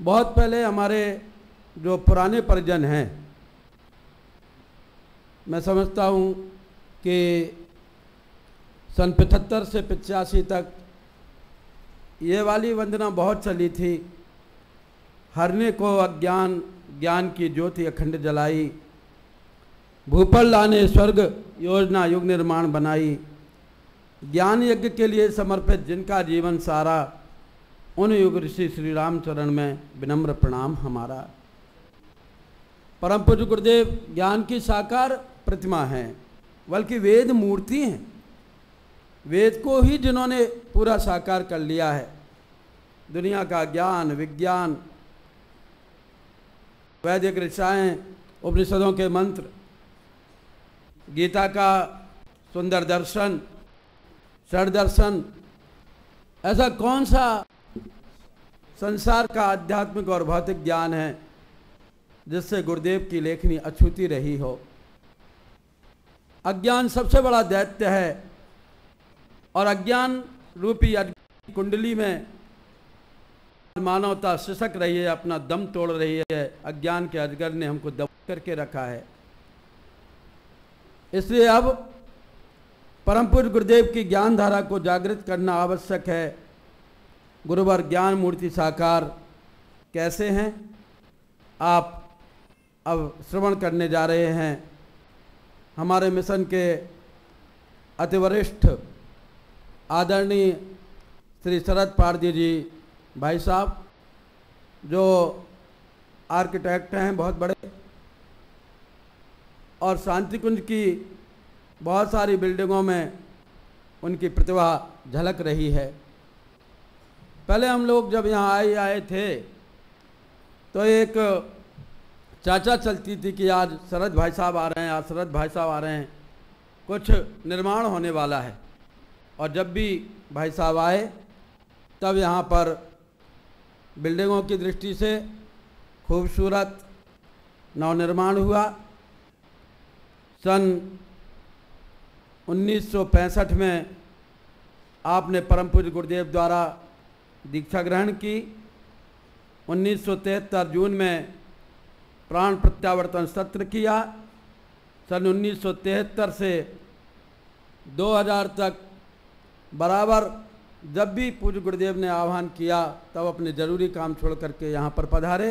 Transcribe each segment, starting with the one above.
बहुत पहले हमारे जो पुराने परिजन हैं, मैं समझता हूँ कि सन 75 से 85 तक ये वाली वंदना बहुत चली थी। हरने को अज्ञान, ज्ञान की ज्योति अखंड जलाई, भूपल लाने स्वर्ग योजना युग निर्माण बनाई, ज्ञान यज्ञ के लिए समर्पित जिनका जीवन सारा, उन युग ऋषि श्री राम चरण में विनम्र प्रणाम हमारा। परम पूज्य गुरुदेव ज्ञान की साकार प्रतिमा हैं, बल्कि वेद मूर्ति हैं। वेद को ही जिन्होंने पूरा साकार कर लिया है, दुनिया का ज्ञान विज्ञान, वैदिक ऋचाएँ, उपनिषदों के मंत्र, गीता का सुंदर दर्शन, षड दर्शन, ऐसा कौन सा संसार का आध्यात्मिक और भौतिक ज्ञान है जिससे गुरुदेव की लेखनी अछूती रही हो। अज्ञान सबसे बड़ा दैत्य है और अज्ञान रूपी कुंडली में मानवता सिसक रही है, अपना दम तोड़ रही है। अज्ञान के अजगर ने हमको दबा करके रखा है। इसलिए अब परम पूज्य गुरुदेव की ज्ञान धारा को जागृत करना आवश्यक है। गुरुवर ज्ञान मूर्ति साकार कैसे हैं, आप अब श्रवण करने जा रहे हैं। हमारे मिशन के अति वरिष्ठ आदरणीय श्री शरद पारदी जी भाई साहब, जो आर्किटेक्ट हैं बहुत बड़े, और शांति कुंज की बहुत सारी बिल्डिंगों में उनकी प्रतिभा झलक रही है। पहले हम लोग जब यहाँ आए थे तो एक चाचा चलती थी कि आज शरद भाई साहब आ रहे हैं, आज शरद भाई साहब आ रहे हैं, कुछ निर्माण होने वाला है। और जब भी भाई साहब आए तब यहाँ पर बिल्डिंगों की दृष्टि से खूबसूरत नवनिर्माण हुआ। सन 1965 में आपने परम पूज्य गुरुदेव द्वारा दीक्षा ग्रहण की। 1973 जून में प्राण प्रत्यावर्तन सत्र किया। सन 1973 से 2000 तक बराबर जब भी पूज्य गुरुदेव ने आह्वान किया तब अपने जरूरी काम छोड़ करके यहाँ पर पधारे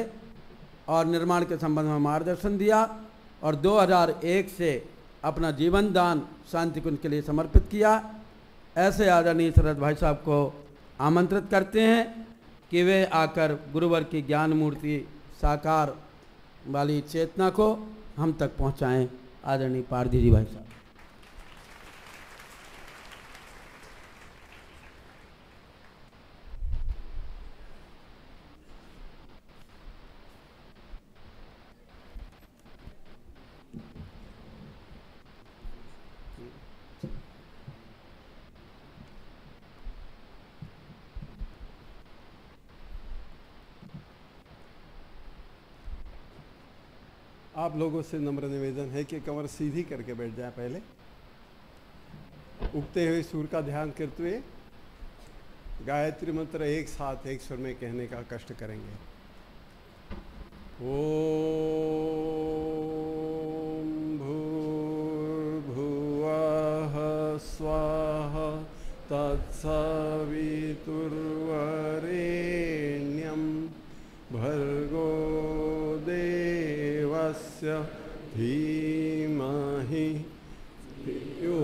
और निर्माण के संबंध में मार्गदर्शन दिया। और 2001 से अपना जीवन दान शांति कुंज के लिए समर्पित किया। ऐसे आदरणीय शरद भाई साहब को आमंत्रित करते हैं कि वे आकर गुरुवर की ज्ञान मूर्ति साकार वाली चेतना को हम तक पहुंचाएं। आदरणीय पारदी जी भाई साहब। आप लोगों से नम्र निवेदन है कि कमर सीधी करके बैठ जाए। पहले उगते हुए सूर्य का ध्यान करते हुए गायत्री मंत्र एक साथ एक स्वर में कहने का कष्ट करेंगे। ओम भूर्भुवः स्वाहा तत्सवितुर्वरेण्यं भर्गो देवस्य धीमहि यो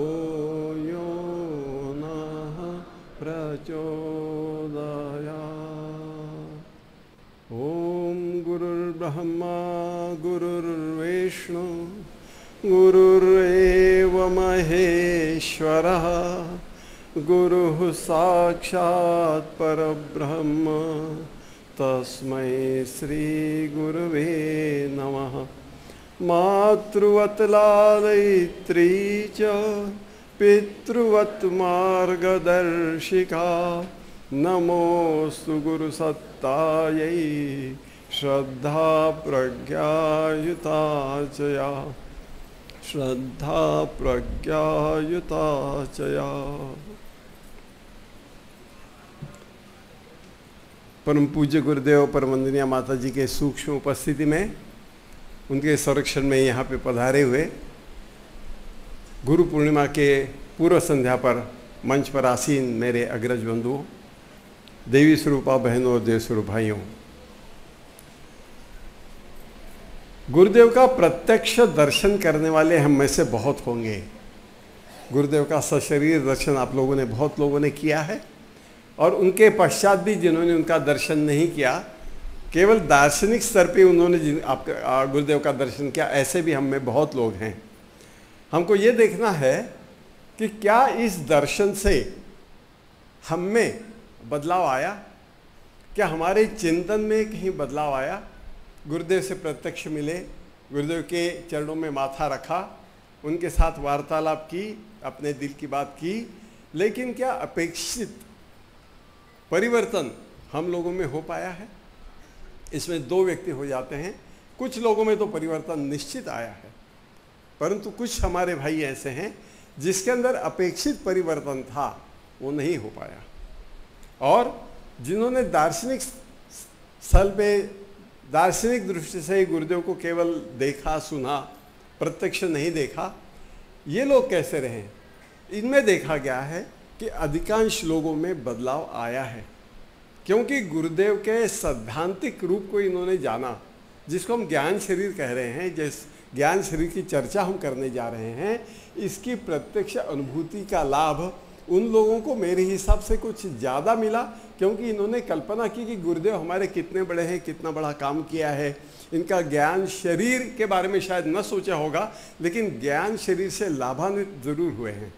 यो नः प्रचोदयात्। ओम गुरुर्ब्रह्मा गुरुर्विष्णु गुरुरेव महेश्वरः गुरुः साक्षात् परब्रह्म तस्मै श्री गुरुवे नमः। मातृवत् लालयित्री च पितृवत् मार्गदर्शिका नमोस्तु गुरुसत्तायै श्रद्धा प्रज्ञायुता च या श्रद्धा प्रज्ञायुता च या। परम पूज्य गुरुदेव परम वंदनीय माता जी के सूक्ष्म उपस्थिति में, उनके संरक्षण में यहाँ पे पधारे हुए गुरु पूर्णिमा के पूर्व संध्या पर मंच पर आसीन मेरे अग्रज बंधुओं, देवी स्वरूपा बहनों और देव स्वरूप भाइयों, गुरुदेव का प्रत्यक्ष दर्शन करने वाले हम में से बहुत होंगे। गुरुदेव का सशरीर दर्शन आप लोगों ने, बहुत लोगों ने किया है, और उनके पश्चात भी जिन्होंने उनका दर्शन नहीं किया, केवल दार्शनिक स्तर पे उन्होंने आपका गुरुदेव का दर्शन किया, ऐसे भी हम में बहुत लोग हैं। हमको ये देखना है कि क्या इस दर्शन से हम में बदलाव आया, क्या हमारे चिंतन में कहीं बदलाव आया। गुरुदेव से प्रत्यक्ष मिले, गुरुदेव के चरणों में माथा रखा, उनके साथ वार्तालाप की, अपने दिल की बात की, लेकिन क्या अपेक्षित परिवर्तन हम लोगों में हो पाया है? इसमें दो व्यक्ति हो जाते हैं। कुछ लोगों में तो परिवर्तन निश्चित आया है, परंतु कुछ हमारे भाई ऐसे हैं जिसके अंदर अपेक्षित परिवर्तन था वो नहीं हो पाया, और जिन्होंने दार्शनिक स्थल पे दार्शनिक दृष्टि से गुरुदेव को केवल देखा, सुना, प्रत्यक्ष नहीं देखा, ये लोग कैसे रहे? इनमें देखा गया है कि अधिकांश लोगों में बदलाव आया है, क्योंकि गुरुदेव के सैद्धांतिक रूप को इन्होंने जाना, जिसको हम ज्ञान शरीर कह रहे हैं, जिस ज्ञान शरीर की चर्चा हम करने जा रहे हैं, इसकी प्रत्यक्ष अनुभूति का लाभ उन लोगों को मेरे हिसाब से कुछ ज़्यादा मिला, क्योंकि इन्होंने कल्पना की कि गुरुदेव हमारे कितने बड़े हैं, कितना बड़ा काम किया है। इनका ज्ञान शरीर के बारे में शायद न सोचा होगा, लेकिन ज्ञान शरीर से लाभान्वित जरूर हुए हैं।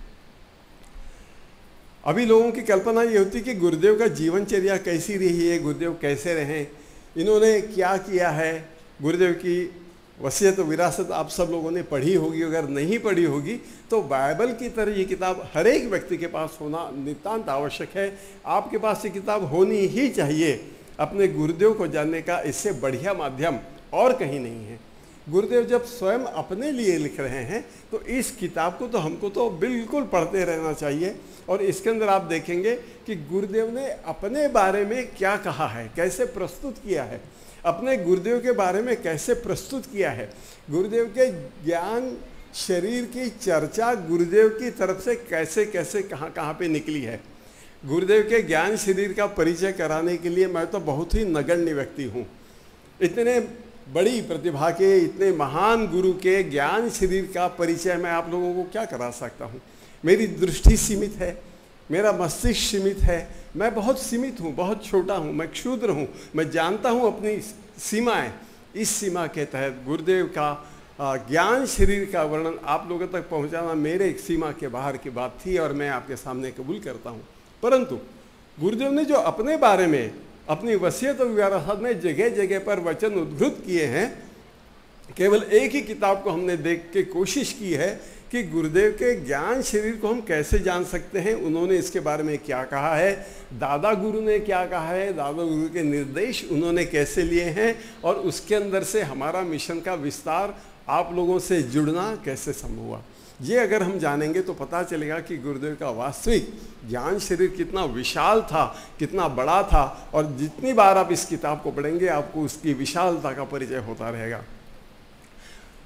अभी लोगों की कल्पना ये होती कि गुरुदेव का जीवनचर्या कैसी रही है, गुरुदेव कैसे रहे, इन्होंने क्या किया है। गुरुदेव की वसीयत विरासत आप सब लोगों ने पढ़ी होगी, अगर नहीं पढ़ी होगी तो बाइबल की तरह ये किताब हर एक व्यक्ति के पास होना नितांत आवश्यक है। आपके पास ये किताब होनी ही चाहिए। अपने गुरुदेव को जानने का इससे बढ़िया माध्यम और कहीं नहीं है। गुरुदेव जब स्वयं अपने लिए लिख रहे हैं तो इस किताब को तो हमको तो बिल्कुल पढ़ते रहना चाहिए, और इसके अंदर आप देखेंगे कि गुरुदेव ने अपने बारे में क्या कहा है, कैसे प्रस्तुत किया है, अपने गुरुदेव के बारे में कैसे प्रस्तुत किया है। गुरुदेव के ज्ञान शरीर की चर्चा गुरुदेव की तरफ से कैसे कैसे कहाँ कहाँ पे निकली है। गुरुदेव के ज्ञान शरीर का परिचय कराने के लिए मैं तो बहुत ही नगण्य व्यक्ति हूँ। इतने बड़ी प्रतिभा के, इतने महान गुरु के ज्ञान शरीर का परिचय मैं आप लोगों को क्या करा सकता हूँ। मेरी दृष्टि सीमित है, मेरा मस्तिष्क सीमित है, मैं बहुत सीमित हूँ, बहुत छोटा हूँ, मैं क्षुद्र हूँ। मैं जानता हूँ अपनी सीमाएं। इस सीमा के तहत गुरुदेव का ज्ञान शरीर का वर्णन आप लोगों तक पहुँचाना मेरे सीमा के बाहर की बात थी, और मैं आपके सामने कबूल करता हूँ। परंतु गुरुदेव ने जो अपने बारे में अपनी वसीयत और विरासत में जगह जगह पर वचन उद्धृत किए हैं, केवल एक ही किताब को हमने देख के कोशिश की है कि गुरुदेव के ज्ञान शरीर को हम कैसे जान सकते हैं, उन्होंने इसके बारे में क्या कहा है, दादा गुरु ने क्या कहा है, दादा गुरु के निर्देश उन्होंने कैसे लिए हैं, और उसके अंदर से हमारा मिशन का विस्तार, आप लोगों से जुड़ना कैसे संभव हुआ। ये अगर हम जानेंगे तो पता चलेगा कि गुरुदेव का वास्तविक ज्ञान शरीर कितना विशाल था, कितना बड़ा था, और जितनी बार आप इस किताब को पढ़ेंगे आपको उसकी विशालता का परिचय होता रहेगा।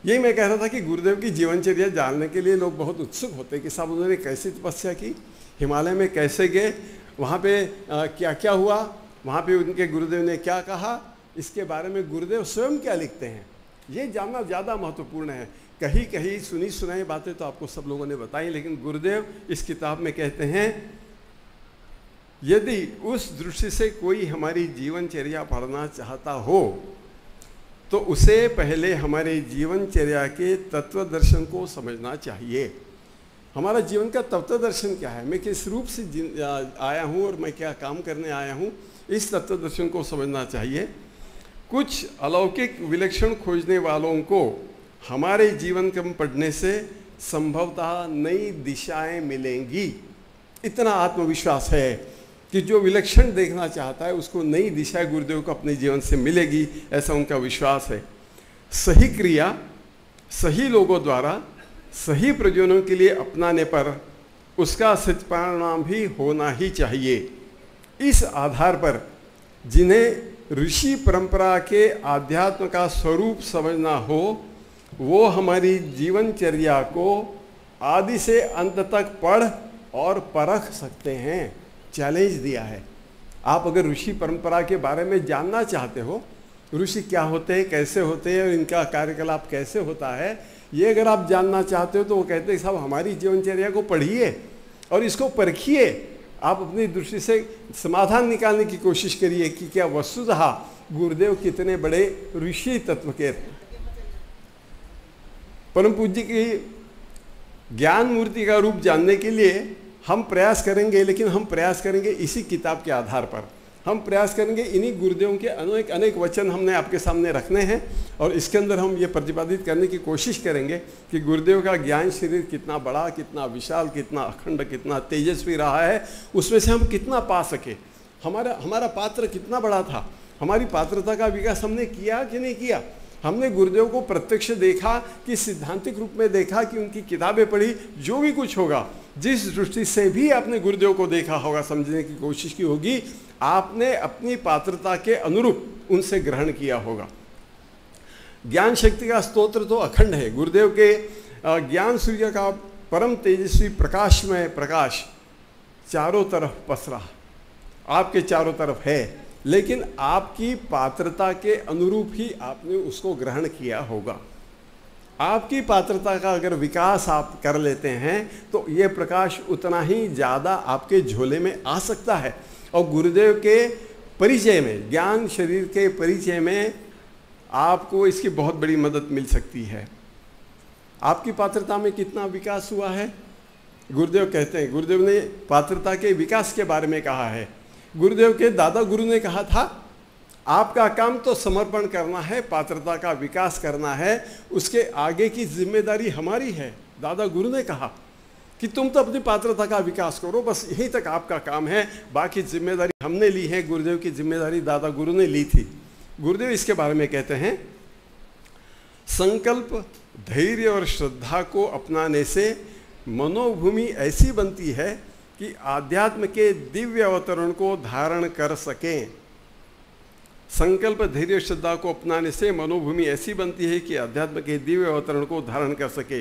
यही मैं कह रहा था कि गुरुदेव की जीवनचर्या जानने के लिए लोग बहुत उत्सुक होते हैं कि साहब उन्होंने कैसी तपस्या की, हिमालय में कैसे गए, वहाँ पे क्या क्या हुआ, वहाँ पे उनके गुरुदेव ने क्या कहा, इसके बारे में गुरुदेव स्वयं क्या लिखते हैं, ये जानना ज़्यादा महत्वपूर्ण है। कहीं कहीं सुनी सुनाई बातें तो आपको सब लोगों ने बताई, लेकिन गुरुदेव इस किताब में कहते हैं यदि उस दृष्टि से कोई हमारी जीवनचर्या पढ़ना चाहता हो तो उसे पहले हमारे जीवनचर्या के तत्व दर्शन को समझना चाहिए। हमारा जीवन का तत्व दर्शन क्या है, मैं किस रूप से आया हूँ और मैं क्या काम करने आया हूँ, इस तत्व दर्शन को समझना चाहिए। कुछ अलौकिक विलक्षण खोजने वालों को हमारे जीवन क्रम पढ़ने से संभवतः नई दिशाएं मिलेंगी। इतना आत्मविश्वास है कि जो विलक्षण देखना चाहता है उसको नई दिशा गुरुदेव को अपने जीवन से मिलेगी, ऐसा उनका विश्वास है। सही क्रिया सही लोगों द्वारा सही प्रयोजनों के लिए अपनाने पर उसका सच परिणाम भी होना ही चाहिए। इस आधार पर जिन्हें ऋषि परंपरा के आध्यात्म का स्वरूप समझना हो, वो हमारी जीवनचर्या को आदि से अंत तक पढ़ और परख सकते हैं। चैलेंज दिया है। आप अगर ऋषि परंपरा के बारे में जानना चाहते हो, ऋषि क्या होते हैं, कैसे होते हैं और इनका कार्यकलाप कैसे होता है, ये अगर आप जानना चाहते हो तो वो कहते हैं साहब हमारी जीवनचर्या को पढ़िए और इसको परखिए। आप अपनी दृष्टि से समाधान निकालने की कोशिश करिए कि क्या वस्तुतः गुरुदेव कितने बड़े ऋषि तत्व के थे। परम पूज्य की ज्ञान मूर्ति का रूप जानने के लिए हम प्रयास करेंगे, लेकिन हम प्रयास करेंगे इसी किताब के आधार पर। हम प्रयास करेंगे, इन्हीं गुरुदेवों के अनेक वचन हमने आपके सामने रखने हैं और इसके अंदर हम ये प्रतिपादित करने की कोशिश करेंगे कि गुरुदेव का ज्ञान शरीर कितना बड़ा, कितना विशाल, कितना अखंड, कितना तेजस्वी रहा है, उसमें से हम कितना पा सके। हमारा पात्र कितना बड़ा था, हमारी पात्रता का विकास हमने किया कि नहीं किया। हमने गुरुदेव को प्रत्यक्ष देखा कि सिद्धांतिक रूप में देखा कि उनकी किताबें पढ़ी, जो भी कुछ होगा, जिस दृष्टि से भी आपने गुरुदेव को देखा होगा, समझने की कोशिश की होगी, आपने अपनी पात्रता के अनुरूप उनसे ग्रहण किया होगा। ज्ञान शक्ति का स्तोत्र तो अखंड है। गुरुदेव के ज्ञान सूर्य का परम तेजस्वी प्रकाशमय प्रकाश चारों तरफ पसरा, आपके चारों तरफ है, लेकिन आपकी पात्रता के अनुरूप ही आपने उसको ग्रहण किया होगा। आपकी पात्रता का अगर विकास आप कर लेते हैं तो ये प्रकाश उतना ही ज़्यादा आपके झोले में आ सकता है और गुरुदेव के परिचय में, ज्ञान शरीर के परिचय में आपको इसकी बहुत बड़ी मदद मिल सकती है। आपकी पात्रता में कितना विकास हुआ है, गुरुदेव कहते हैं। गुरुदेव ने पात्रता के विकास के बारे में कहा है। गुरुदेव के दादा गुरु ने कहा था, आपका काम तो समर्पण करना है, पात्रता का विकास करना है, उसके आगे की जिम्मेदारी हमारी है। दादा गुरु ने कहा कि तुम तो अपनी पात्रता का विकास करो, बस यहीं तक आपका काम है, बाकी जिम्मेदारी हमने ली है। गुरुदेव की जिम्मेदारी दादा गुरु ने ली थी। गुरुदेव इसके बारे में कहते हैं, संकल्प, धैर्य और श्रद्धा को अपनाने से मनोभूमि ऐसी बनती है कि आध्यात्म के दिव्य अवतरण को धारण कर सकें। संकल्प, धैर्य, श्रद्धा को अपनाने से मनोभूमि ऐसी बनती है कि अध्यात्म के दिव्य अवतरण को धारण कर सके।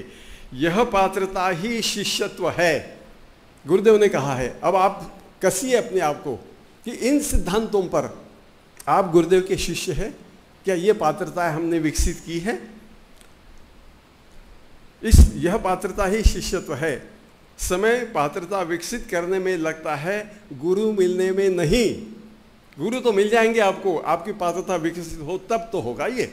यह पात्रता ही शिष्यत्व है, गुरुदेव ने कहा है। अब आप कसिए अपने आप को कि इन सिद्धांतों पर आप गुरुदेव के शिष्य हैं। क्या ये पात्रता हमने विकसित की है? यह पात्रता ही शिष्यत्व है। समय पात्रता विकसित करने में लगता है, गुरु मिलने में नहीं। गुरु तो मिल जाएंगे आपको, आपकी पात्रता विकसित हो तब तो होगा ये।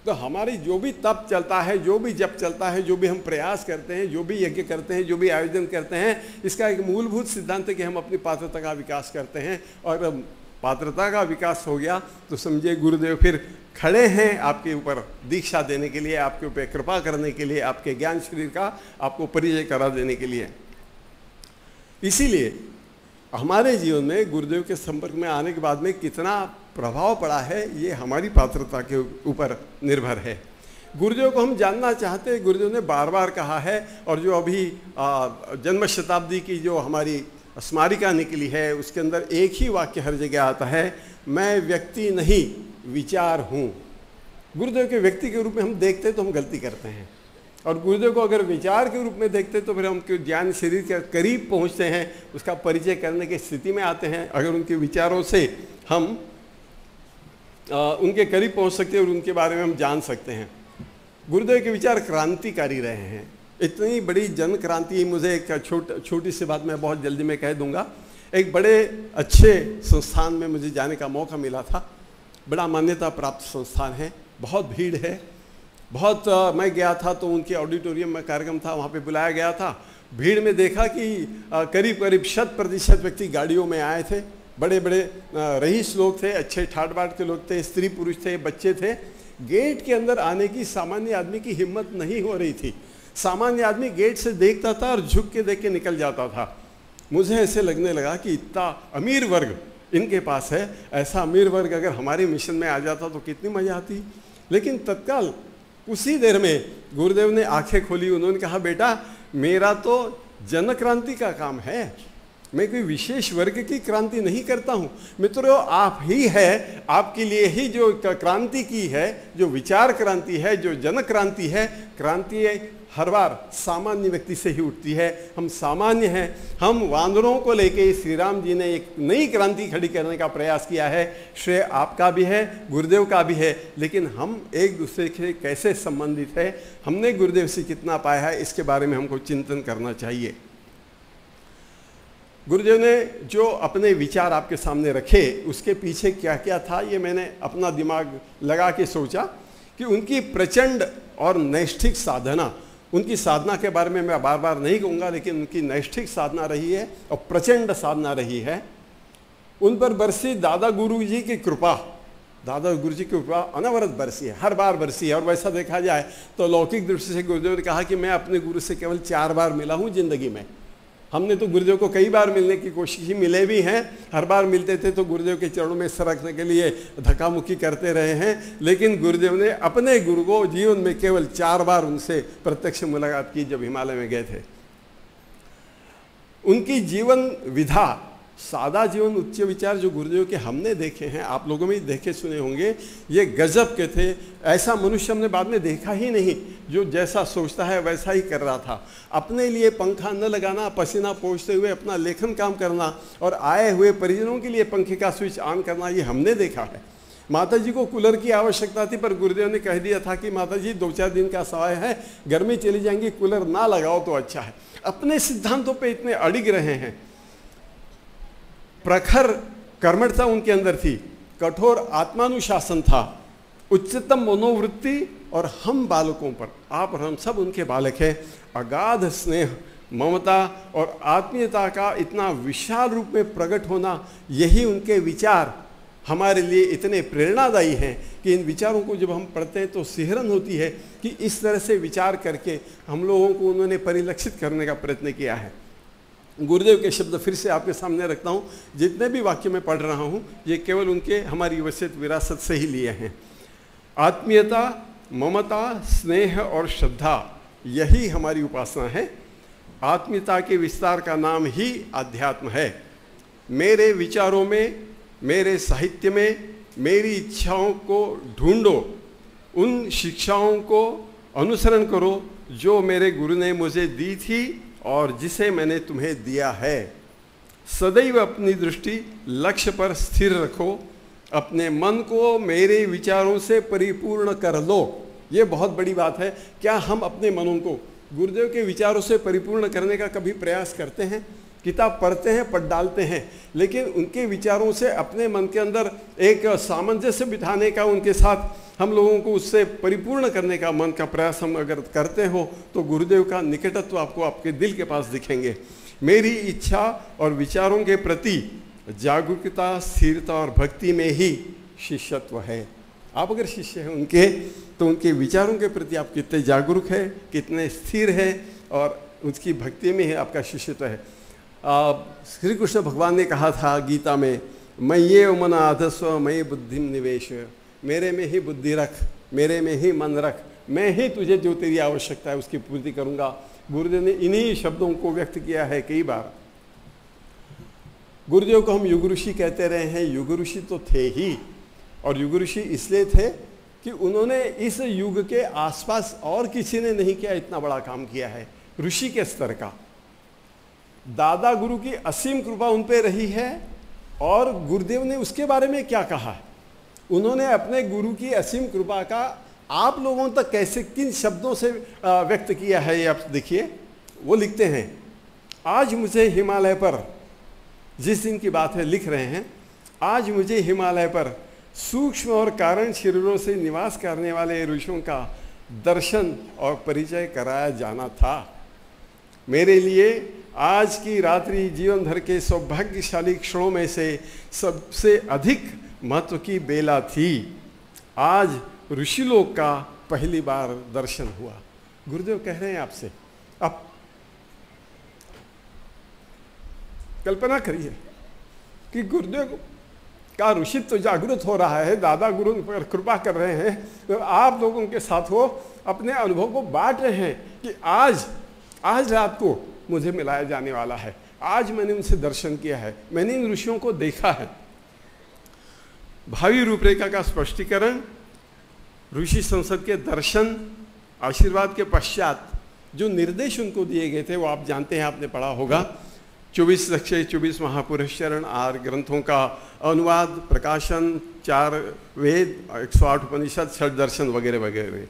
तो हमारी जो भी तप चलता है, जो भी जप चलता है, जो भी हम प्रयास करते हैं, जो भी यज्ञ करते हैं, जो भी आयोजन करते हैं, इसका एक मूलभूत सिद्धांत है कि हम अपनी पात्रता का विकास करते हैं। और पात्रता का विकास हो गया तो समझिए गुरुदेव फिर खड़े हैं आपके ऊपर दीक्षा देने के लिए, आपके ऊपर कृपा करने के लिए, आपके ज्ञान शरीर का आपको परिचय करा देने के लिए। इसीलिए हमारे जीवन में गुरुदेव के संपर्क में आने के बाद में कितना प्रभाव पड़ा है, ये हमारी पात्रता के ऊपर निर्भर है। गुरुदेव को हम जानना चाहते हैं, गुरुदेव ने बार बार कहा है। और जो अभी जन्म शताब्दी की जो हमारी स्मारिका निकली है, उसके अंदर एक ही वाक्य हर जगह आता है, मैं व्यक्ति नहीं विचार हूँ। गुरुदेव के व्यक्ति के रूप में हम देखते हैं तो हम गलती करते हैं, और गुरुदेव को अगर विचार के रूप में देखते तो फिर हम ज्ञान शरीर के करीब पहुँचते हैं, उसका परिचय करने की स्थिति में आते हैं। अगर उनके विचारों से हम उनके करीब पहुँच सकते हैं और उनके बारे में हम जान सकते हैं। गुरुदेव के विचार क्रांतिकारी रहे हैं। इतनी बड़ी जन क्रांति, मुझे एक छोटी सी बात मैं बहुत जल्दी में कह दूंगा। एक बड़े अच्छे संस्थान में मुझे जाने का मौका मिला था। बड़ा मान्यता प्राप्त संस्थान है, बहुत भीड़ है, बहुत मैं गया था तो उनके ऑडिटोरियम में कार्यक्रम था, वहाँ पे बुलाया गया था। भीड़ में देखा कि करीब करीब 100% व्यक्ति गाड़ियों में आए थे। बड़े बड़े रईस लोग थे, अच्छे ठाट बाट के लोग थे, स्त्री पुरुष थे, बच्चे थे। गेट के अंदर आने की सामान्य आदमी की हिम्मत नहीं हो रही थी। सामान्य आदमी गेट से देखता था और झुक के देख के निकल जाता था। मुझे ऐसे लगने लगा कि इतना अमीर वर्ग इनके पास है, ऐसा अमीर वर्ग अगर हमारे मिशन में आ जाता तो कितनी मजा आती। लेकिन तत्काल उसी देर में गुरुदेव ने आंखें खोली। उन्होंने कहा, बेटा मेरा तो जन क्रांति का काम है, मैं कोई विशेष वर्ग की क्रांति नहीं करता हूँ मित्रों, आप ही है, आपके लिए ही जो क्रांति की है, जो विचार क्रांति है, जो जन क्रांति है, क्रांति हर बार सामान्य व्यक्ति से ही उठती है। हम सामान्य हैं, हम वानरों को लेके श्री राम जी ने एक नई क्रांति खड़ी करने का प्रयास किया है। श्रेय आपका भी है, गुरुदेव का भी है, लेकिन हम एक दूसरे से कैसे संबंधित है, हमने गुरुदेव से कितना पाया है, इसके बारे में हमको चिंतन करना चाहिए। गुरुदेव ने जो अपने विचार आपके सामने रखे उसके पीछे क्या क्या था, ये मैंने अपना दिमाग लगा के सोचा कि उनकी प्रचंड और नैष्ठिक साधना, उनकी साधना के बारे में मैं बार बार नहीं कहूँगा, लेकिन उनकी नैष्ठिक साधना रही है और प्रचंड साधना रही है। उन पर बरसी दादा गुरु जी की कृपा, दादा गुरु जी की कृपा अनवरत बरसी है, हर बार बरसी है। और वैसा देखा जाए तो लौकिक दृष्टि से गुरुदेव ने कहा कि मैं अपने गुरु से केवल 4 बार मिला हूँ जिंदगी में। हमने तो गुरुदेव को कई बार मिलने की कोशिश की, मिले भी हैं, हर बार मिलते थे तो गुरुदेव के चरणों में सरकने के लिए धक्का मुक्की करते रहे हैं, लेकिन गुरुदेव ने अपने गुरु को जीवन में केवल 4 बार उनसे प्रत्यक्ष मुलाकात की जब हिमालय में गए थे। उनकी जीवन विधा, सादा जीवन उच्च विचार जो गुरुदेव के हमने देखे हैं, आप लोगों में देखे सुने होंगे, ये गजब के थे। ऐसा मनुष्य हमने बाद में देखा ही नहीं जो जैसा सोचता है वैसा ही कर रहा था। अपने लिए पंखा न लगाना, पसीना पोंछते हुए अपना लेखन काम करना और आए हुए परिजनों के लिए पंखे का स्विच ऑन करना, ये हमने देखा है। माता जी को कूलर की आवश्यकता थी, पर गुरुदेव ने कह दिया था कि माता जी 2-4 दिन का समय है, गर्मी चली जाएंगी, कूलर ना लगाओ तो अच्छा है। अपने सिद्धांतों पर इतने अड़िग रहे हैं। प्रखर कर्मठता उनके अंदर थी, कठोर आत्मानुशासन था, उच्चतम मनोवृत्ति, और हम बालकों पर, आप और हम सब उनके बालक हैं। अगाध स्नेह, ममता और आत्मीयता का इतना विशाल रूप में प्रकट होना, यही उनके विचार हमारे लिए इतने प्रेरणादायी हैं कि इन विचारों को जब हम पढ़ते हैं तो सिहरन होती है कि इस तरह से विचार करके हम लोगों को उन्होंने परिलक्षित करने का प्रयत्न किया है। गुरुदेव के शब्द फिर से आपके सामने रखता हूँ। जितने भी वाक्य मैं पढ़ रहा हूँ ये केवल उनके हमारी वसीयत विरासत से ही लिए हैं। आत्मीयता, ममता, स्नेह और श्रद्धा, यही हमारी उपासना है। आत्मीयता के विस्तार का नाम ही आध्यात्म है। मेरे विचारों में, मेरे साहित्य में मेरी इच्छाओं को ढूंढो, उन शिक्षाओं को अनुसरण करो जो मेरे गुरु ने मुझे दी थी और जिसे मैंने तुम्हें दिया है। सदैव अपनी दृष्टि लक्ष्य पर स्थिर रखो, अपने मन को मेरे विचारों से परिपूर्ण कर लो। ये बहुत बड़ी बात है। क्या हम अपने मनों को गुरुदेव के विचारों से परिपूर्ण करने का कभी प्रयास करते हैं? किताब पढ़ते हैं, पढ़ डालते हैं, लेकिन उनके विचारों से अपने मन के अंदर एक सामंजस्य बिठाने का, उनके साथ हम लोगों को उससे परिपूर्ण करने का मन का प्रयास हम अगर करते हो तो गुरुदेव का निकटत्व आपको आपके दिल के पास दिखेंगे। मेरी इच्छा और विचारों के प्रति जागरूकता, स्थिरता और भक्ति में ही शिष्यत्व है। आप अगर शिष्य हैं उनके, तो उनके विचारों के प्रति आप कितने जागरूक हैं, कितने स्थिर हैं, और उसकी भक्ति में ही आपका शिष्यत्व है। श्री कृष्ण भगवान ने कहा था गीता में, मैं ये मन आधस्व मई बुद्धि निवेश, मेरे में ही बुद्धि रख, मेरे में ही मन रख, मैं ही तुझे जो तेरी आवश्यकता है उसकी पूर्ति करूंगा। गुरुदेव ने इन्हीं शब्दों को व्यक्त किया है कई बार। गुरुदेव को हम युग ऋषि कहते रहे हैं। युग ऋषि तो थे ही, और युग ऋषि इसलिए थे कि उन्होंने इस युग के आसपास और किसी ने नहीं किया, इतना बड़ा काम किया है ऋषि के स्तर का। दादा गुरु की असीम कृपा उन पे रही है, और गुरुदेव ने उसके बारे में क्या कहा है, उन्होंने अपने गुरु की असीम कृपा का आप लोगों तक कैसे, किन शब्दों से व्यक्त किया है, ये आप देखिए। वो लिखते हैं, आज मुझे हिमालय पर, जिस दिन की बात है लिख रहे हैं, आज मुझे हिमालय पर सूक्ष्म और कारण शरीरों से निवास करने वाले ऋषियों का दर्शन और परिचय कराया जाना था। मेरे लिए आज की रात्रि जीवन भर के सौभाग्यशाली क्षणों में से सबसे अधिक महत्व की बेला थी। आज ऋषिलोक का पहली बार दर्शन हुआ। गुरुदेव कह रहे हैं आपसे, आप कल्पना करिए कि गुरुदेव का ऋषित्व तो जागृत हो रहा है, दादा गुरु पर कृपा कर रहे हैं, तो आप लोगों के साथ वो अपने अनुभव को बांट रहे हैं कि आज रात को मुझे मिलाया जाने वाला है। आज मैंने उनसे दर्शन किया है, मैंने इन ऋषियों को देखा है। भावी रूपरेखा का स्पष्टीकरण, ऋषि संसद के दर्शन, आशीर्वाद के पश्चात जो निर्देश उनको दिए गए थे वो आप जानते हैं, आपने पढ़ा होगा। 24 लक्ष्य, 24 महापुरुष चरण, 8 ग्रंथों का अनुवाद, प्रकाशन, 4 वेद, 108 उपनिषद, 6 दर्शन वगैरह वगैरह।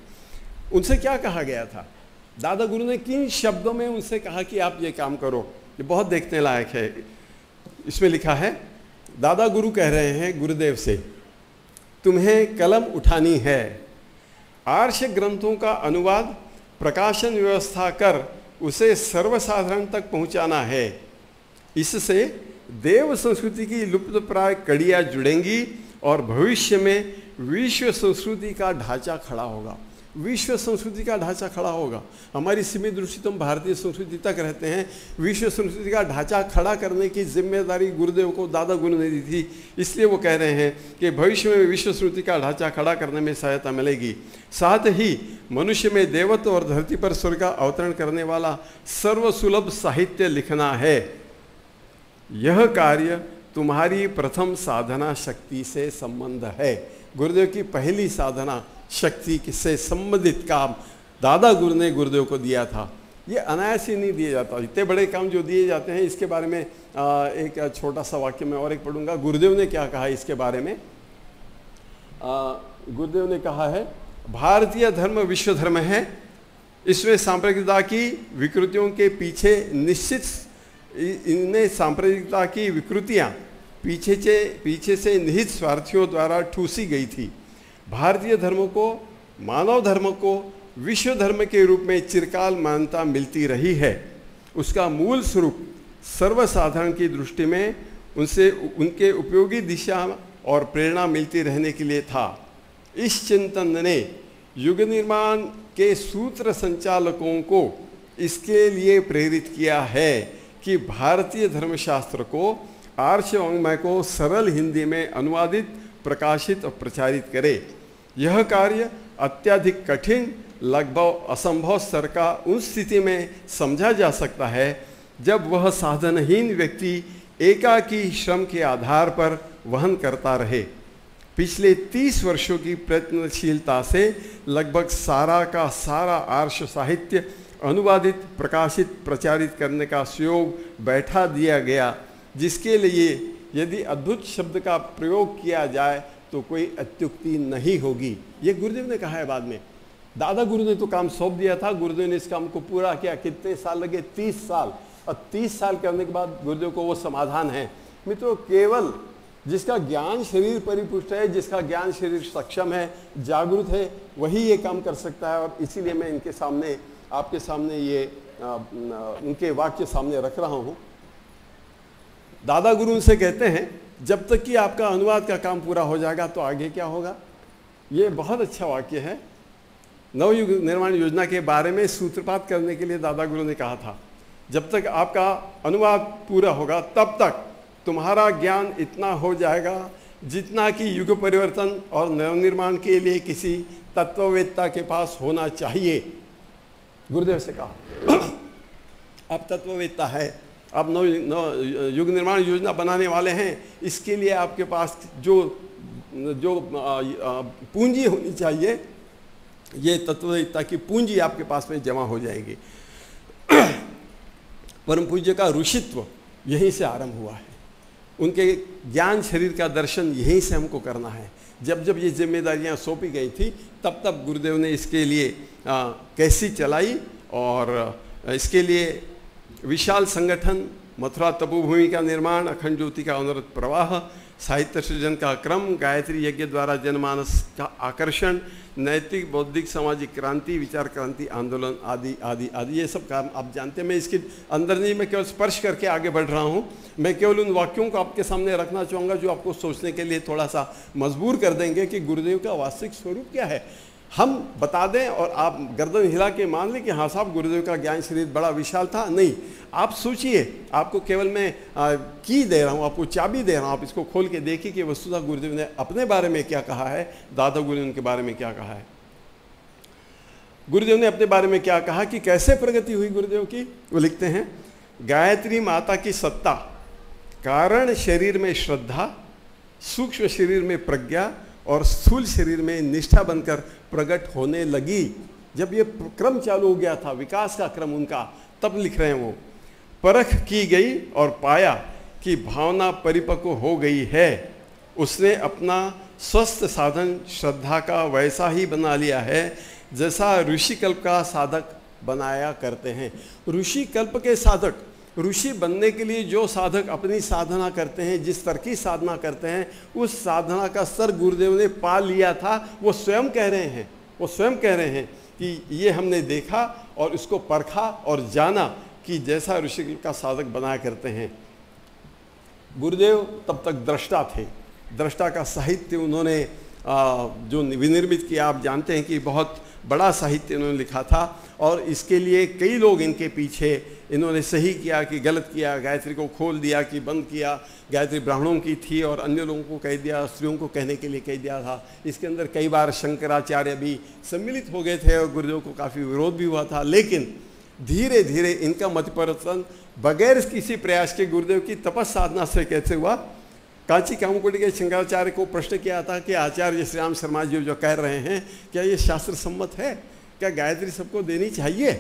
उनसे क्या कहा गया था? दादा गुरु ने किन शब्दों में उनसे कहा कि आप ये काम करो? ये बहुत देखने लायक है। इसमें लिखा है, दादा गुरु कह रहे हैं गुरुदेव से, तुम्हें कलम उठानी है, आर्ष ग्रंथों का अनुवाद, प्रकाशन व्यवस्था कर उसे सर्वसाधारण तक पहुंचाना है। इससे देव संस्कृति की लुप्तप्राय कड़ियाँ जुड़ेंगी और भविष्य में विश्व संस्कृति का ढांचा खड़ा होगा। विश्व संस्कृति का ढांचा खड़ा होगा। हमारी सीमित दृष्टि तो हम भारतीय संस्कृति तक रहते हैं। विश्व संस्कृति का ढांचा खड़ा करने की जिम्मेदारी गुरुदेव को दादा गुरु ने दी थी। इसलिए वो कह रहे हैं कि भविष्य में विश्व संस्कृति का ढांचा खड़ा करने में सहायता मिलेगी। साथ ही मनुष्य में देवत्व और धरती पर स्वर्ग का अवतरण करने वाला सर्वसुलभ साहित्य लिखना है। यह कार्य तुम्हारी प्रथम साधना शक्ति से संबंध है। गुरुदेव की पहली साधना शक्ति से संबंधित काम दादा गुरु ने गुरुदेव को दिया था। ये अनायास ही नहीं दिया जाता। इतने बड़े काम जो दिए जाते हैं, इसके बारे में एक छोटा सा वाक्य मैं और एक पढ़ूंगा। गुरुदेव ने क्या कहा इसके बारे में? गुरुदेव ने कहा है, भारतीय धर्म विश्व धर्म है। इसमें सांप्रदायिकता की विकृतियों के पीछे निश्चित, इनमें सांप्रदायिकता की विकृतियाँ पीछे से निहित स्वार्थियों द्वारा ठूसी गई थी। भारतीय धर्म को, मानव धर्म को विश्व धर्म के रूप में चिरकाल मान्यता मिलती रही है। उसका मूल स्वरूप सर्वसाधारण की दृष्टि में उनसे उनके उपयोगी दिशा और प्रेरणा मिलती रहने के लिए था। इस चिंतन ने युग निर्माण के सूत्र संचालकों को इसके लिए प्रेरित किया है कि भारतीय धर्मशास्त्र को, आर्ष वाङ्मय को सरल हिंदी में अनुवादित, प्रकाशित और प्रचारित करे। यह कार्य अत्यधिक कठिन, लगभग असंभव स्तर का उस स्थिति में समझा जा सकता है जब वह साधनहीन व्यक्ति एकाकी श्रम के आधार पर वहन करता रहे। पिछले 30 वर्षों की प्रयत्नशीलता से लगभग सारा का सारा आर्ष साहित्य अनुवादित, प्रकाशित, प्रचारित करने का सुयोग बैठा दिया गया, जिसके लिए यदि अद्भुत शब्द का प्रयोग किया जाए तो कोई अत्युक्ति नहीं होगी। ये गुरुदेव ने कहा है बाद में। दादा गुरु ने तो काम सौंप दिया था, गुरुदेव ने इस काम को पूरा किया। कितने साल लगे? 30 साल। और 30 साल करने के बाद गुरुदेव को वो समाधान है। मित्रों, केवल जिसका ज्ञान शरीर परिपुष्ट है, जिसका ज्ञान शरीर सक्षम है, जागरूक है, वही ये काम कर सकता है। और इसीलिए मैं इनके सामने, आपके सामने ये उनके वाक्य सामने रख रहा हूँ। दादा गुरु उनसे कहते हैं, जब तक कि आपका अनुवाद का काम पूरा हो जाएगा तो आगे क्या होगा? ये बहुत अच्छा वाक्य है। नवयुग निर्माण योजना के बारे में सूत्रपात करने के लिए दादा गुरु ने कहा था, जब तक आपका अनुवाद पूरा होगा तब तक तुम्हारा ज्ञान इतना हो जाएगा जितना कि युग परिवर्तन और नवनिर्माण के लिए किसी तत्ववेत्ता के पास होना चाहिए। गुरुदेव से कहा, आप तत्ववेत्ता है, आप नव युग निर्माण योजना बनाने वाले हैं, इसके लिए आपके पास जो पूंजी होनी चाहिए, ये तत्ववेत्ता की पूंजी आपके पास में जमा हो जाएगी। परम पूज्य का ऋषित्व यहीं से आरंभ हुआ है। उनके ज्ञान शरीर का दर्शन यहीं से हमको करना है। जब जब ये जिम्मेदारियां सौंपी गई थी तब तब गुरुदेव ने इसके लिए कैसी चलाई, और इसके लिए विशाल संगठन, मथुरा तपोभूमि का निर्माण, अखंड ज्योति का अनवरत प्रवाह, साहित्य सृजन का क्रम, गायत्री यज्ञ द्वारा जनमानस का आकर्षण, नैतिक, बौद्धिक, सामाजिक क्रांति, विचार क्रांति, आंदोलन आदि आदि आदि, ये सब काम आप जानते हैं। मैं इसके अंदर नहीं, मैं केवल स्पर्श करके आगे बढ़ रहा हूँ। मैं केवल उन वाक्यों को आपके सामने रखना चाहूँगा जो आपको सोचने के लिए थोड़ा सा मजबूर कर देंगे कि गुरुदेव का वास्तविक स्वरूप क्या है। हम बता दें और आप गर्दन हिला के मान लें कि हाँ साहब, गुरुदेव का ज्ञान शरीर बड़ा विशाल था। नहीं, आप सोचिए, आपको केवल मैं की दे रहा हूँ, आपको चाबी दे रहा हूँ। आप इसको खोल के देखिए कि वस्तुतः गुरुदेव ने अपने बारे में क्या कहा है, दादा गुरु ने उनके बारे में क्या कहा है। गुरुदेव ने अपने बारे में क्या कहा कि कैसे प्रगति हुई गुरुदेव की, वो लिखते हैं, गायत्री माता की सत्ता कारण शरीर में श्रद्धा, सूक्ष्म शरीर में प्रज्ञा और स्थूल शरीर में निष्ठा बनकर प्रकट होने लगी। जब ये क्रम चालू हो गया था, विकास का क्रम उनका, तब लिख रहे हैं वो, परख की गई और पाया कि भावना परिपक्व हो गई है। उसने अपना स्वस्थ साधन श्रद्धा का वैसा ही बना लिया है जैसा ऋषि कल्प का साधक बनाया करते हैं। ऋषि कल्प के साधक, ऋषि बनने के लिए जो साधक अपनी साधना करते हैं, जिस स्तर की साधना करते हैं, उस साधना का स्तर गुरुदेव ने पा लिया था। वो स्वयं कह रहे हैं कि ये हमने देखा और इसको परखा और जाना कि जैसा ऋषि का साधक बनाया करते हैं। गुरुदेव तब तक दृष्टा थे। दृष्टा का साहित्य उन्होंने जो विनिर्मित किया, आप जानते हैं कि बहुत बड़ा साहित्य उन्होंने लिखा था और इसके लिए कई लोग इनके पीछे, इन्होंने सही किया कि गलत किया, गायत्री को खोल दिया कि बंद किया, गायत्री ब्राह्मणों की थी और अन्य लोगों को कह दिया, स्त्रियों को कहने के लिए कह दिया था। इसके अंदर कई बार शंकराचार्य भी सम्मिलित हो गए थे और गुरुदेव को काफ़ी विरोध भी हुआ था, लेकिन धीरे धीरे इनका मत परिवर्तन बगैर किसी प्रयास के गुरुदेव की तपस साधना से कैसे हुआ। कांची कामकोटि के शंकराचार्य को प्रश्न किया था कि आचार्य श्री राम शर्मा जी जो कह रहे हैं, क्या ये शास्त्र सम्मत है? क्या गायत्री सबको देनी चाहिए?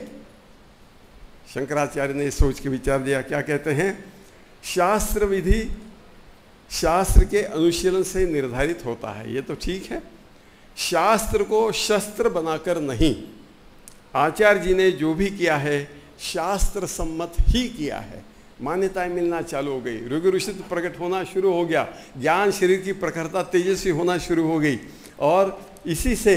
शंकराचार्य ने सोच के विचार दिया, क्या कहते हैं, शास्त्र विधि शास्त्र के अनुशीलन से निर्धारित होता है, ये तो ठीक है, शास्त्र को शस्त्र बनाकर नहीं। आचार्य जी ने जो भी किया है शास्त्र सम्मत ही किया है। मान्यताएं मिलना चालू हो गई, ऋग ऋषि प्रकट होना शुरू हो गया, ज्ञान शरीर की प्रखरता तेजस्वी होना शुरू हो गई। और इसी से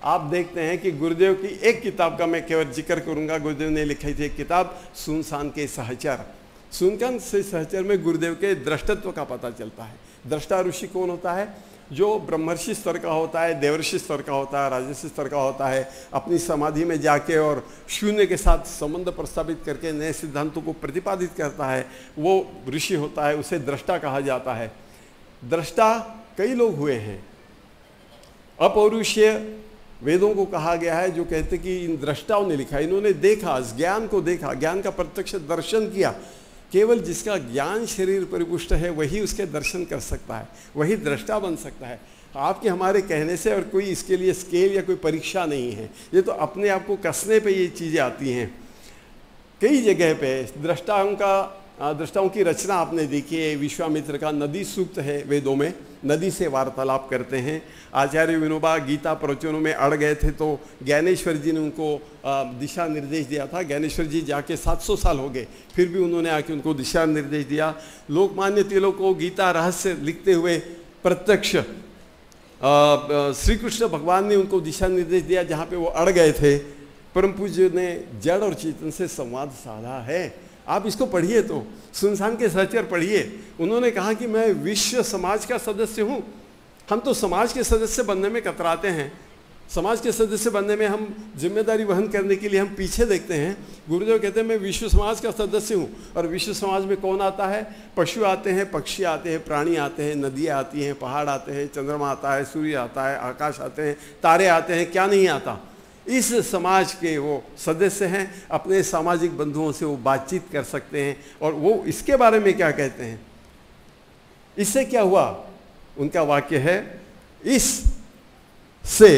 आप देखते हैं कि गुरुदेव की एक किताब का मैं केवल जिक्र करूंगा। गुरुदेव ने लिखी थी एक किताब, सुनसान के सहचर। सुनसान से सहचर में गुरुदेव के दृष्टत्व का पता चलता है। दृष्टा ऋषि कौन होता है? जो ब्रह्मर्षि स्तर का होता है, देवर्षि स्तर का होता है, राजर्षि स्तर का होता है, अपनी समाधि में जाके और शून्य के साथ संबंध प्रस्तावित करके नए सिद्धांतों को प्रतिपादित करता है, वो ऋषि होता है, उसे दृष्टा कहा जाता है। दृष्टा कई लोग हुए हैं। अपौरुषीय वेदों को कहा गया है, जो कहते कि इन दृष्टाओं ने लिखा, इन्होंने देखा, ज्ञान को देखा, ज्ञान का प्रत्यक्ष दर्शन किया। केवल जिसका ज्ञान शरीर परिपुष्ट है वही उसके दर्शन कर सकता है, वही दृष्टा बन सकता है। आपके हमारे कहने से और कोई इसके लिए स्केल या कोई परीक्षा नहीं है, ये तो अपने आप को कसने पे ये चीज़ें आती हैं। कई जगह पे दृष्टाओं की रचना आपने देखी है। विश्वामित्र का नदी सूक्त है वेदों में, नदी से वार्तालाप करते हैं। आचार्य विनोबा गीता प्रवचनों में अड़ गए थे तो ज्ञानेश्वर जी ने उनको दिशा निर्देश दिया था। ज्ञानेश्वर जी जाके 700 साल हो गए, फिर भी उन्होंने आके उनको दिशा निर्देश दिया। लोकमान्य तिलक को गीता रहस्य लिखते हुए प्रत्यक्ष श्री कृष्ण भगवान ने उनको दिशा निर्देश दिया जहाँ पे वो अड़ गए थे। परम पूज्य ने जड़ और चेतन से संवाद साधा है। आप इसको पढ़िए, तो सुनसान के सहचर पढ़िए। उन्होंने कहा कि मैं विश्व समाज का सदस्य हूँ। हम तो समाज के सदस्य बनने में कतराते हैं, समाज के सदस्य बनने में हम जिम्मेदारी वहन करने के लिए हम पीछे देखते हैं। गुरुदेव कहते हैं मैं विश्व समाज का सदस्य हूँ। और विश्व समाज में कौन आता है? पशु आते हैं, पक्षी आते हैं, प्राणी आते हैं, नदियाँ आती हैं, पहाड़ आते हैं, चंद्रमा आता है, सूर्य आता है, आकाश आते हैं, तारे आते हैं, क्या नहीं आता। इस समाज के वो सदस्य हैं, अपने सामाजिक बंधुओं से वो बातचीत कर सकते हैं। और वो इसके बारे में क्या कहते हैं, इससे क्या हुआ? उनका वाक्य है, इस से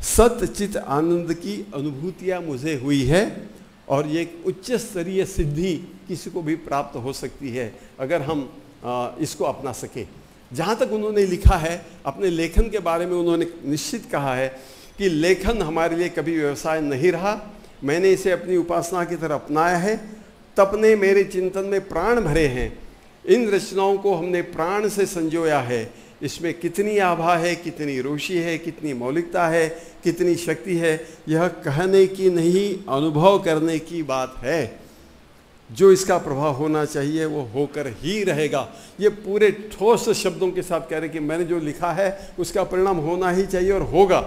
सतचित आनंद की अनुभूतियाँ मुझे हुई है और ये एक उच्च स्तरीय सिद्धि किसी को भी प्राप्त हो सकती है अगर हम इसको अपना सके। जहाँ तक उन्होंने लिखा है अपने लेखन के बारे में, उन्होंने निश्चित कहा है कि लेखन हमारे लिए कभी व्यवसाय नहीं रहा। मैंने इसे अपनी उपासना की तरह अपनाया है। तप ने मेरे चिंतन में प्राण भरे हैं। इन रचनाओं को हमने प्राण से संजोया है। इसमें कितनी आभा है, कितनी रोशनी है, कितनी मौलिकता है, कितनी शक्ति है, यह कहने की नहीं, अनुभव करने की बात है। जो इसका प्रभाव होना चाहिए वो होकर ही रहेगा। ये पूरे ठोस शब्दों के साथ कह रहे कि मैंने जो लिखा है उसका परिणाम होना ही चाहिए और होगा।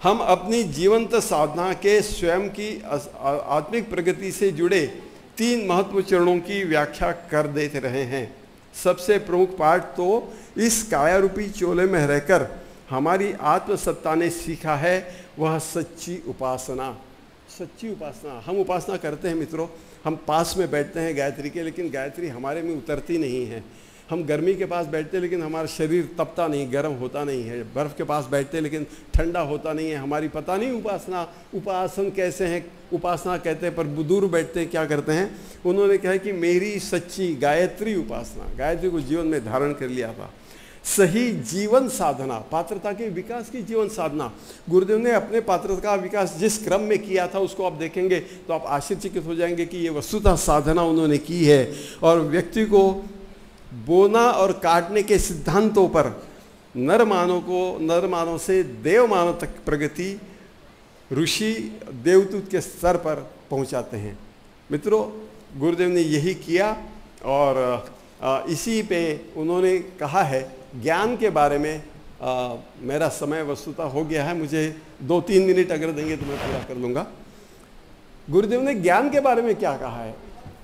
हम अपनी जीवंत साधना के स्वयं की आत्मिक प्रगति से जुड़े 3 महत्वपूर्ण चरणों की व्याख्या कर देते रहे हैं। सबसे प्रमुख पाठ तो इस काया रूपी चोले में रहकर हमारी आत्मसत्ता ने सीखा है, वह सच्ची उपासना। सच्ची उपासना हम उपासना करते हैं मित्रों, हम पास में बैठते हैं गायत्री के, लेकिन गायत्री हमारे में उतरती नहीं है। हम गर्मी के पास बैठते हैं लेकिन हमारा शरीर तपता नहीं, गर्म होता नहीं है। बर्फ़ के पास बैठते हैं लेकिन ठंडा होता नहीं है। हमारी पता नहीं उपासन कैसे हैं, उपासना कहते हैं, पर दूर बैठते हैं क्या करते हैं। उन्होंने कहा कि मेरी सच्ची गायत्री उपासना, गायत्री को जीवन में धारण कर लिया था। सही जीवन साधना, पात्रता के विकास की जीवन साधना, गुरुदेव ने अपने पात्रता का विकास जिस क्रम में किया था उसको आप देखेंगे तो आप आश्चर्यचकित हो जाएंगे कि ये वस्तुतः साधना उन्होंने की है। और व्यक्ति को बोना और काटने के सिद्धांतों पर नर मानव से देव मानव तक प्रगति ऋषि देवदूत के स्तर पर पहुंचाते हैं। मित्रों, गुरुदेव ने यही किया और इसी पे उन्होंने कहा है ज्ञान के बारे में। मेरा समय वस्तुतः हो गया है, मुझे 2-3 मिनट अगर देंगे तो मैं पूरा कर लूँगा। गुरुदेव ने ज्ञान के बारे में क्या कहा है,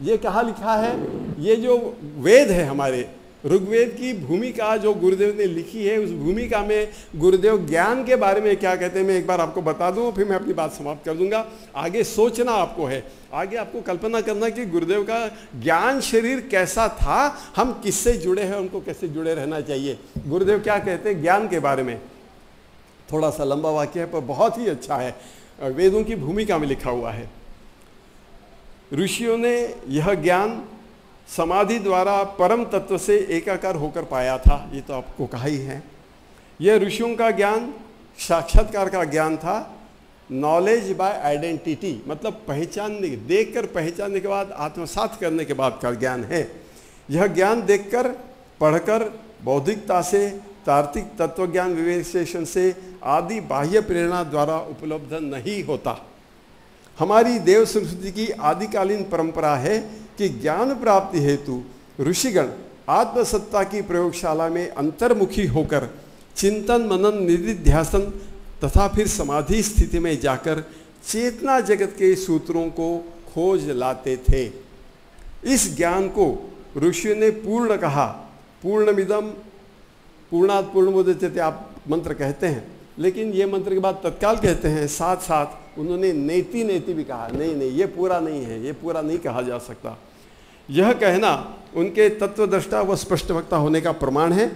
ये कहा लिखा है, ये जो वेद है हमारे ऋग्वेद की भूमिका जो गुरुदेव ने लिखी है, उस भूमिका में गुरुदेव ज्ञान के बारे में क्या कहते हैं मैं एक बार आपको बता दूं, फिर मैं अपनी बात समाप्त कर दूंगा। आगे सोचना आपको है, आगे आपको कल्पना करना कि गुरुदेव का ज्ञान शरीर कैसा था, हम किससे जुड़े हैं, उनको कैसे जुड़े रहना चाहिए। गुरुदेव क्या कहते हैं ज्ञान के बारे में, थोड़ा सा लंबा वाक्य है पर बहुत ही अच्छा है, वेदों की भूमिका में लिखा हुआ है। ऋषियों ने यह ज्ञान समाधि द्वारा परम तत्व से एकाकार होकर पाया था, ये तो आपको कहा ही है। यह ऋषियों का ज्ञान साक्षात्कार का ज्ञान था। नॉलेज बाय आइडेंटिटी, मतलब पहचानने, देखकर पहचानने के बाद आत्मसात करने के बाद का ज्ञान है। यह ज्ञान देखकर, पढ़कर, बौद्धिकता से, तार्किक तत्वज्ञान विवेचन से आदि बाह्य प्रेरणा द्वारा उपलब्ध नहीं होता। हमारी देव संस्कृति की आदिकालीन परंपरा है कि ज्ञान प्राप्ति हेतु ऋषिगण आत्मसत्ता की प्रयोगशाला में अंतर्मुखी होकर चिंतन मनन निधिध्यासन तथा फिर समाधि स्थिति में जाकर चेतना जगत के सूत्रों को खोज लाते थे। इस ज्ञान को ऋषियों ने पूर्ण कहा। पूर्णमिदम पूर्णात् पूर्णमुदच्यते आप मंत्र कहते हैं, लेकिन ये मंत्र के बाद तत्काल कहते हैं, साथ साथ उन्होंने नेति नेति भी कहा। नहीं, ये पूरा नहीं है, ये पूरा नहीं कहा जा सकता। यह कहना उनके तत्वदृष्टा व स्पष्ट वक्ता होने का प्रमाण है।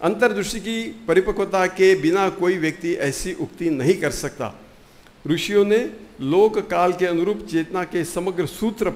अंतर्दृष्टि की परिपक्वता के बिना कोई व्यक्ति ऐसी उक्ति नहीं कर सकता। ऋषियों ने लोक काल के अनुरूप चेतना के समग्र सूत्र